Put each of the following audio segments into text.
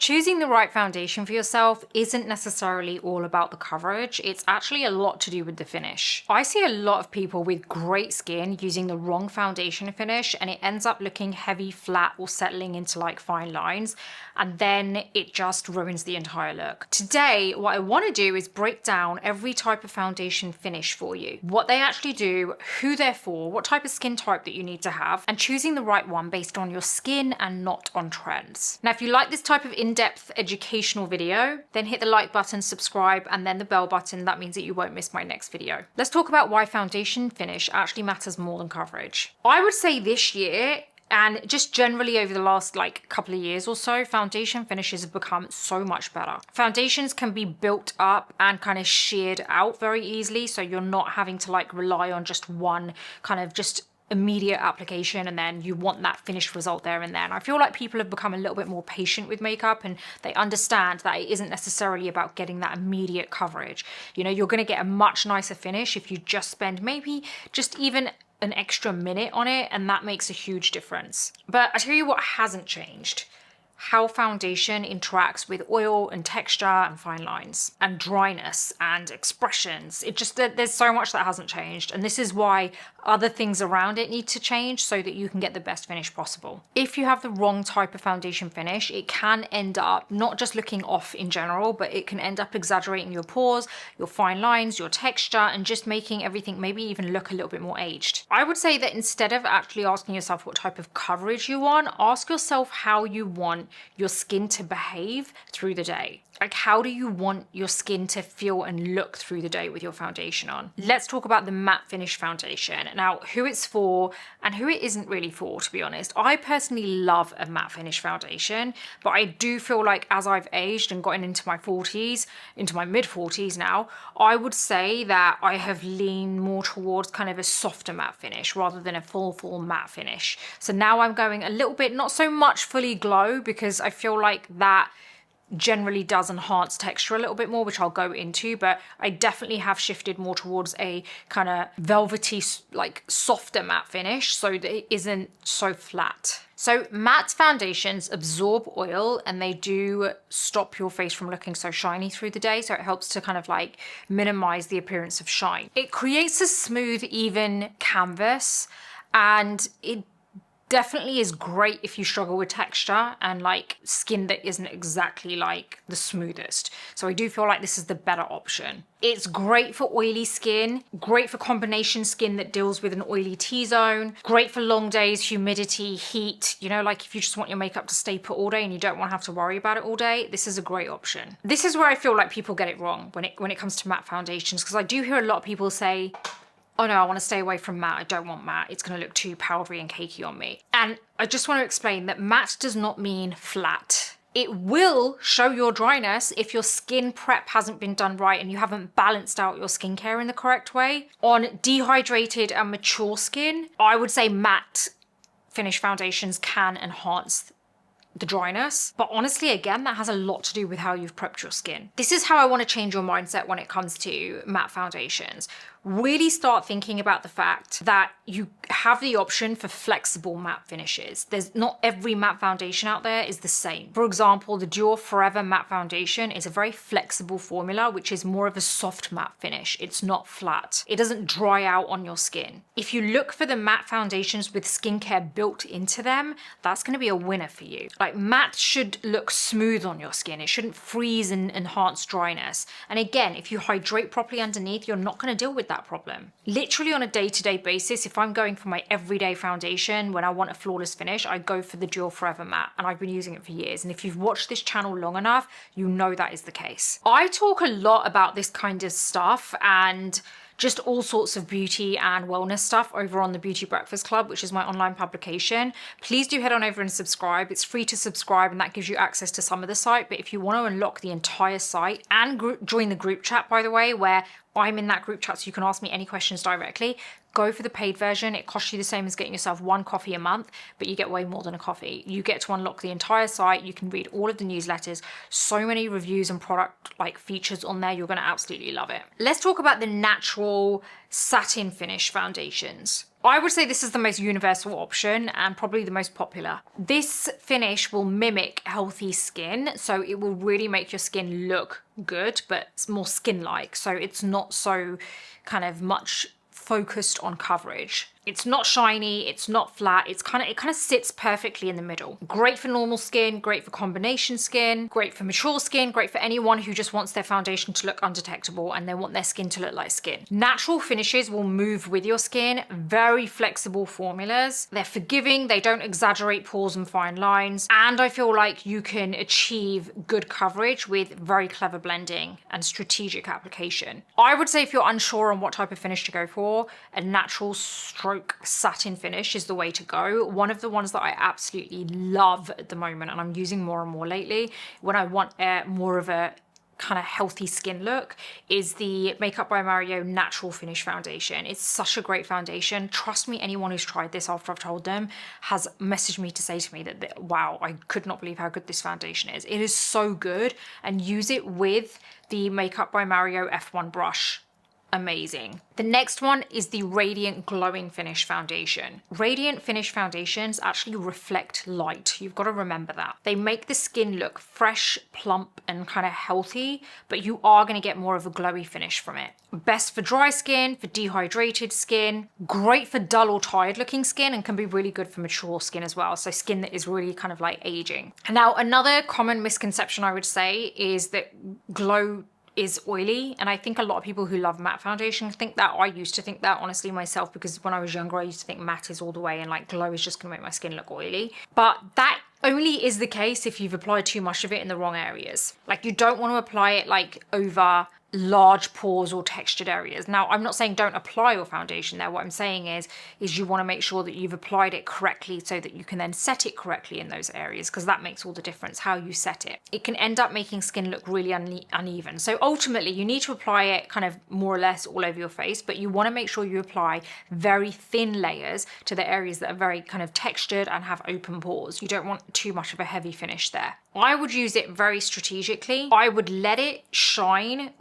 Choosing the right foundation for yourself isn't necessarily all about the coverage. It's actually a lot to do with the finish. I see a lot of people with great skin using the wrong foundation finish, and it ends up looking heavy, flat, or settling into like fine lines, and then it just ruins the entire look. Today, what I want to do is break down every type of foundation finish for you, what they actually do, who they're for, what type of skin type that you need to have, and choosing the right one based on your skin and not on trends. Now, if you like this type of in-depth educational video, then hit the like button, subscribe, and then the bell button. That means that you won't miss my next video. Let's talk about why foundation finish actually matters more than coverage. I would say this year, and just generally over the last like couple of years or so, foundation finishes have become so much better. Foundations can be built up and kind of sheared out very easily, so you're not having to like rely on just one kind of just immediate application and then you want that finished result there and then. I feel like people have become a little bit more patient with makeup, and they understand that it isn't necessarily about getting that immediate coverage. You know, you're going to get a much nicer finish if you just spend maybe just even an extra minute on it, and that makes a huge difference. But I tell you what hasn't changed: how foundation interacts with oil and texture and fine lines and dryness and expressions. It just, there's so much that hasn't changed, and this is why other things around it need to change so that you can get the best finish possible. If you have the wrong type of foundation finish, it can end up not just looking off in general, but it can end up exaggerating your pores, your fine lines, your texture, and just making everything maybe even look a little bit more aged. I would say that instead of actually asking yourself what type of coverage you want, ask yourself how you want your skin to behave through the day. Like, how do you want your skin to feel and look through the day with your foundation on? Let's talk about the matte finish foundation. Now, who it's for and who it isn't really for, to be honest. I personally love a matte finish foundation, but I do feel like as I've aged and gotten into my 40s, into my mid 40s now, I would say that I have leaned more towards kind of a softer matte finish rather than a full matte finish. So now I'm going a little bit, not so much fully glow, because I feel like that generally does enhance texture a little bit more, which I'll go into, but I definitely have shifted more towards a kind of velvety, like softer matte finish so that it isn't so flat. So matte foundations absorb oil, and they do stop your face from looking so shiny through the day. So it helps to kind of like minimize the appearance of shine. It creates a smooth, even canvas, and it definitely is great if you struggle with texture and like skin that isn't exactly like the smoothest. So I do feel like this is the better option. It's great for oily skin, great for combination skin that deals with an oily T-zone, great for long days, humidity, heat, you know, like if you just want your makeup to stay put all day and you don't want to have to worry about it all day, this is a great option. This is where I feel like people get it wrong when it comes to matte foundations, because I do hear a lot of people say, oh no, I want to stay away from matte. I don't want matte. It's going to look too powdery and cakey on me. And I just want to explain that matte does not mean flat. It will show your dryness if your skin prep hasn't been done right and you haven't balanced out your skincare in the correct way. On dehydrated and mature skin, I would say matte finish foundations can enhance the dryness, but honestly, again, that has a lot to do with how you've prepped your skin. This is how I want to change your mindset when it comes to matte foundations. Really start thinking about the fact that you have the option for flexible matte finishes. There's not every matte foundation out there is the same. For example, the Dior Forever Matte Foundation is a very flexible formula, which is more of a soft matte finish. It's not flat. It doesn't dry out on your skin. If you look for the matte foundations with skincare built into them, that's going to be a winner for you. Like, matte should look smooth on your skin. It shouldn't freeze and enhance dryness. And again, if you hydrate properly underneath, you're not going to deal with that problem. Literally on a day-to-day basis, if I'm going for my everyday foundation, when I want a flawless finish, I go for the Dior Forever Matte, and I've been using it for years. And if you've watched this channel long enough, you know that is the case. I talk a lot about this kind of stuff and just all sorts of beauty and wellness stuff over on the Beauty Breakfast Club, which is my online publication. Please do head on over and subscribe. It's free to subscribe, and that gives you access to some of the site. But if you want to unlock the entire site and join the group chat, by the way, where I'm in that group chat so you can ask me any questions directly, go for the paid version. It costs you the same as getting yourself one coffee a month, but you get way more than a coffee. You get to unlock the entire site. You can read all of the newsletters, so many reviews and product features on there. You're going to absolutely love it. Let's talk about the natural satin finish foundations. I would say this is the most universal option and probably the most popular. This finish will mimic healthy skin, so it will really make your skin look good, but it's more skin-like, so it's not so kind of much focused on coverage. It's not shiny, it's not flat, it kind of sits perfectly in the middle. Great for normal skin, great for combination skin, great for mature skin, great for anyone who just wants their foundation to look undetectable and they want their skin to look like skin. Natural finishes will move with your skin, very flexible formulas. They're forgiving, they don't exaggerate pores and fine lines, and I feel like you can achieve good coverage with very clever blending and strategic application. I would say if you're unsure on what type of finish to go for, a natural stroke satin finish is the way to go. One of the ones that I absolutely love at the moment, and I'm using more and more lately when I want more of a kind of healthy skin look, is the Makeup by Mario Natural Finish Foundation. It's such a great foundation. Trust me, anyone who's tried this after I've told them has messaged me to say to me that, wow, I could not believe how good this foundation is. It is so good, and use it with the Makeup by Mario F1 brush. Amazing. The next one is the Radiant Glowing Finish Foundation. Radiant Finish foundations actually reflect light. You've got to remember that. They make the skin look fresh, plump, and kind of healthy, but you are going to get more of a glowy finish from it. Best for dry skin, for dehydrated skin, great for dull or tired looking skin, and can be really good for mature skin as well. So skin that is really kind of like aging. Now, another common misconception I would say is that glow is oily, and I think a lot of people who love matte foundation think that. I used to think that, honestly, myself, because when I was younger I used to think matte is all the way and like glow is just gonna make my skin look oily. But that only is the case if you've applied too much of it in the wrong areas. Like, you don't want to apply it like over large pores or textured areas. Now, I'm not saying don't apply your foundation there. What I'm saying is you want to make sure that you've applied it correctly so that you can then set it correctly in those areas, because that makes all the difference, how you set it. It can end up making skin look really uneven. So ultimately, you need to apply it kind of more or less all over your face, but you want to make sure you apply very thin layers to the areas that are very kind of textured and have open pores. You don't want too much of a heavy finish there. I would use it very strategically. I would let it shine,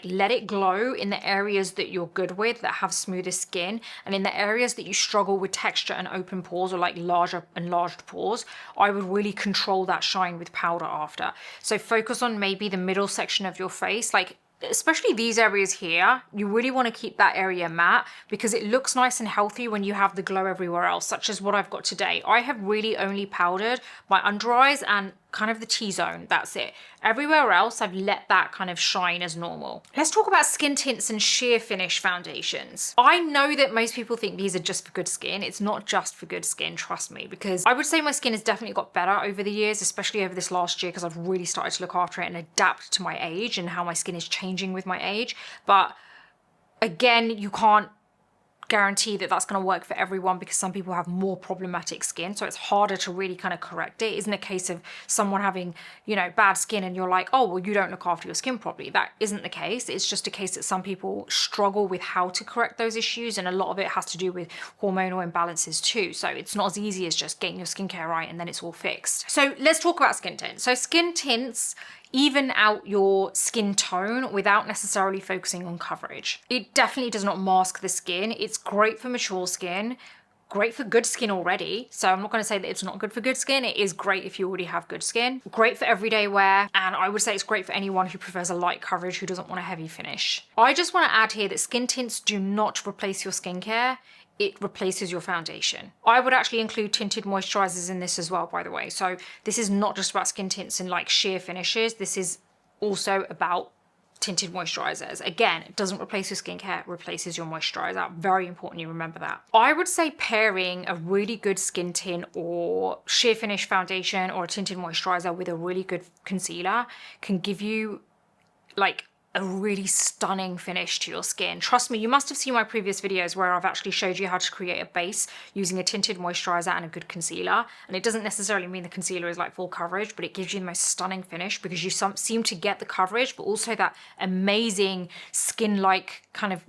let it glow in the areas that you're good with, that have smoother skin, and in the areas that you struggle with texture and open pores, or like larger enlarged pores, I would really control that shine with powder after. So focus on maybe the middle section of your face, like especially these areas here. You really want to keep that area matte because it looks nice and healthy when you have the glow everywhere else, such as what I've got today. I have really only powdered my under eyes and kind of the T-zone, that's it. Everywhere else, I've let that kind of shine as normal. Let's talk about skin tints and sheer finish foundations. I know that most people think these are just for good skin. It's not just for good skin, trust me, because I would say my skin has definitely got better over the years, especially over this last year, because I've really started to look after it and adapt to my age and how my skin is changing with my age. But again, you can't guarantee that that's going to work for everyone, because some people have more problematic skin, so it's harder to really kind of correct it. It isn't a case of someone having, you know, bad skin and you're like, oh well, you don't look after your skin properly. That isn't the case. It's just a case that some people struggle with how to correct those issues, and a lot of it has to do with hormonal imbalances too. So it's not as easy as just getting your skincare right and then it's all fixed. So let's talk about skin tints. So skin tints even out your skin tone without necessarily focusing on coverage. It definitely does not mask the skin. It's great for mature skin, great for good skin already. So I'm not going to say that it's not good for good skin. It is great if you already have good skin. Great for everyday wear. And I would say it's great for anyone who prefers a light coverage, who doesn't want a heavy finish. I just want to add here that skin tints do not replace your skincare. It replaces your foundation. I would actually include tinted moisturizers in this as well, by the way. So this is not just about skin tints and like sheer finishes. This is also about tinted moisturizers. Again, it doesn't replace your skincare, it replaces your moisturizer. Very important you remember that. I would say pairing a really good skin tint or sheer finish foundation or a tinted moisturizer with a really good concealer can give you like a really stunning finish to your skin. Trust me, you must have seen my previous videos where I've actually showed you how to create a base using a tinted moisturizer and a good concealer. And it doesn't necessarily mean the concealer is like full coverage, but it gives you the most stunning finish because you seem to get the coverage, but also that amazing skin-like kind of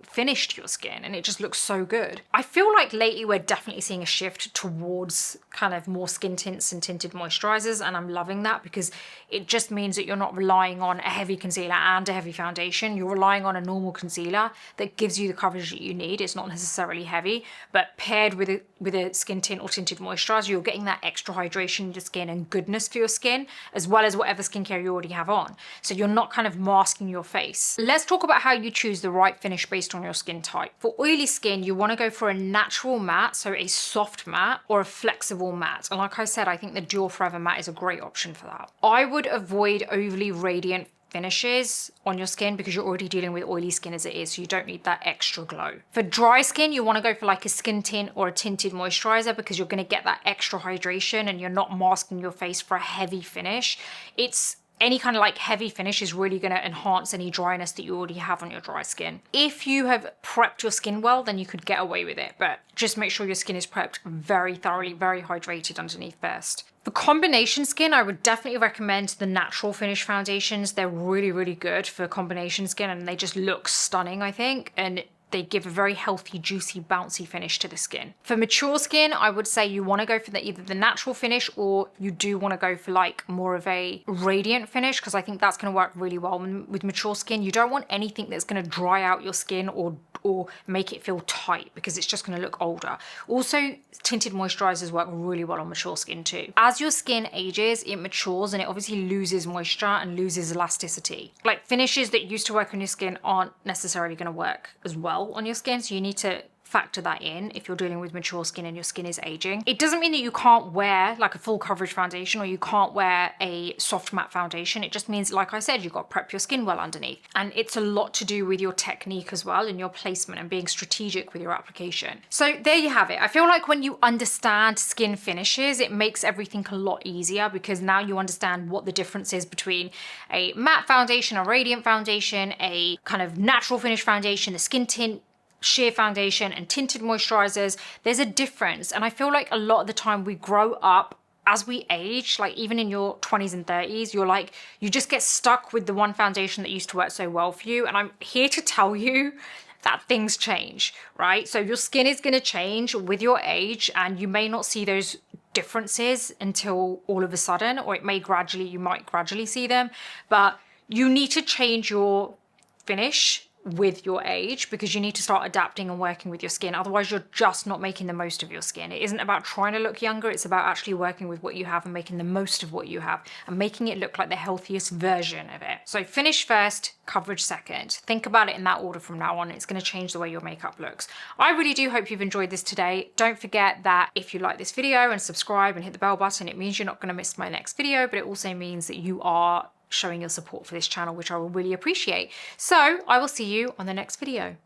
finish to your skin, and it just looks so good. I feel like lately we're definitely seeing a shift towards kind of more skin tints and tinted moisturizers, and I'm loving that because it just means that you're not relying on a heavy concealer and a heavy foundation. You're relying on a normal concealer that gives you the coverage that you need. It's not necessarily heavy, but paired with a skin tint or tinted moisturizer, you're getting that extra hydration in your skin and goodness for your skin, as well as whatever skincare you already have on. So you're not kind of masking your face. Let's talk about how you choose the right finish based on your skin type. For oily skin, you want to go for a natural matte, so a soft matte, or a flexible matte. And like I said, I think the Dual Forever matte is a great option for that. I would avoid overly radiant finishes on your skin because you're already dealing with oily skin as it is, so you don't need that extra glow. For dry skin, you want to go for like a skin tint or a tinted moisturizer because you're going to get that extra hydration and you're not masking your face for a heavy finish. Any kind of like heavy finish is really going to enhance any dryness that you already have on your dry skin. If you have prepped your skin well, then you could get away with it, but just make sure your skin is prepped very thoroughly, very hydrated underneath first. For combination skin, I would definitely recommend the natural finish foundations. They're really, really good for combination skin and they just look stunning, I think. And they give a very healthy, juicy, bouncy finish to the skin. For mature skin, I would say you want to go for either the natural finish or you do want to go for like more of a radiant finish because I think that's going to work really well with mature skin. You don't want anything that's going to dry out your skin or make it feel tight because it's just going to look older. Also, tinted moisturizers work really well on mature skin too. As your skin ages, it matures and it obviously loses moisture and loses elasticity. Like finishes that used to work on your skin aren't necessarily going to work as well on your skin, so you need to factor that in if you're dealing with mature skin and your skin is aging. It doesn't mean that you can't wear like a full coverage foundation or you can't wear a soft matte foundation. It just means, like I said, you've got to prep your skin well underneath. And it's a lot to do with your technique as well and your placement and being strategic with your application. So there you have it. I feel like when you understand skin finishes, it makes everything a lot easier because now you understand what the difference is between a matte foundation, a radiant foundation, a kind of natural finish foundation, the skin tint, sheer foundation and tinted moisturizers. There's a difference, and I feel like a lot of the time we grow up as we age, like even in your 20s and 30s, you just get stuck with the one foundation that used to work so well for you. And I'm here to tell you that things change, right? So your skin is going to change with your age and you may not see those differences until all of a sudden, or you might gradually see them, but you need to change your finish with your age because you need to start adapting and working with your skin. Otherwise, you're just not making the most of your skin. It isn't about trying to look younger. It's about actually working with what you have and making the most of what you have and making it look like the healthiest version of it. So finish first, coverage second. Think about it in that order from now on. It's going to change the way your makeup looks. I really do hope you've enjoyed this today. Don't forget that if you like this video and subscribe and hit the bell button, it means you're not going to miss my next video, but it also means that you are showing your support for this channel, which I will really appreciate. So I will see you on the next video.